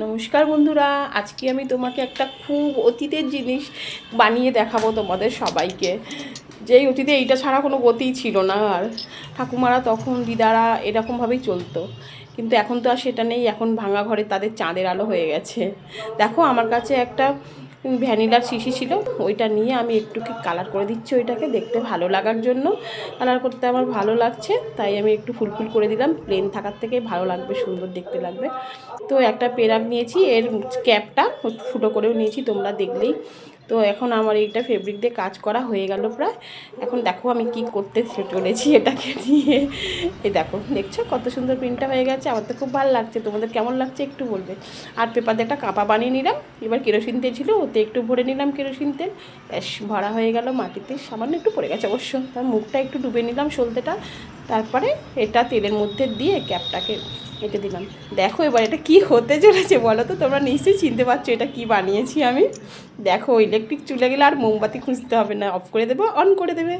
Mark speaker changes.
Speaker 1: নমস্কার বন্ধুরা, আজকে আমি তোমাকে একটা খুব অতীতের জিনিস বানিয়ে দেখাবো তোমাদের সবাইকে। যেই অতীতে এইটা ছাড়া কোনো গতিই ছিল না। আর ঠাকুমারা তখন দিদারা এরকমভাবেই চলতো, কিন্তু এখন তো আর সেটা নেই। এখন ভাঙা ঘরে তাদের চাঁদের আলো হয়ে গেছে। দেখো, আমার কাছে একটা ভ্যানিলার শিশি ছিল, ওইটা নিয়ে আমি একটু কি কালার করে দিচ্ছি। ওইটাকে দেখতে ভালো লাগার জন্য কালার করতে আমার ভালো লাগছে, তাই আমি একটু ফুলফুল করে দিলাম। প্লেন থাকার থেকে ভালো লাগবে, সুন্দর দেখতে লাগবে। তো একটা পেরাক নিয়েছি, এর ক্যাপটা ফুটো করেও নিয়েছি, তোমরা দেখলেই। তো এখন আমার এইটা ফেব্রিক দিয়ে কাজ করা হয়ে গেল প্রায়। এখন দেখো আমি কি করতে চলেছি এটাকে নিয়ে। এই দেখো, দেখছো কত সুন্দর প্রিন্টটা হয়ে গেছে। আমার তো খুব ভালো লাগছে, তোমাদের কেমন লাগছে একটু বলবে। আর পেপার দিয়ে একটা কাপা বানিয়ে নিলাম। এবার কেরোসিন তেল ছিল, ওতে একটু ভরে নিলাম কেরোসিন তেল। ব্যাস ভরা হয়ে গেল মাটিতে, সামান্য একটু পড়ে গেছে অবশ্য। তার মুখটা একটু ডুবে নিলাম সলতেটা। তারপরে এটা তেলের মধ্যে দিয়ে ক্যাপটাকে এঁটে দিলাম। দেখো এবার এটা কি হতে চলেছে বলো তো। তোমরা নিশ্চয়ই চিনতে পারছো এটা কি বানিয়েছি আমি। দেখো, ইলেকট্রিক চলে গেলে আর মোমবাতি খুঁজতে হবে না, অফ করে দেবো, অন করে দেবে।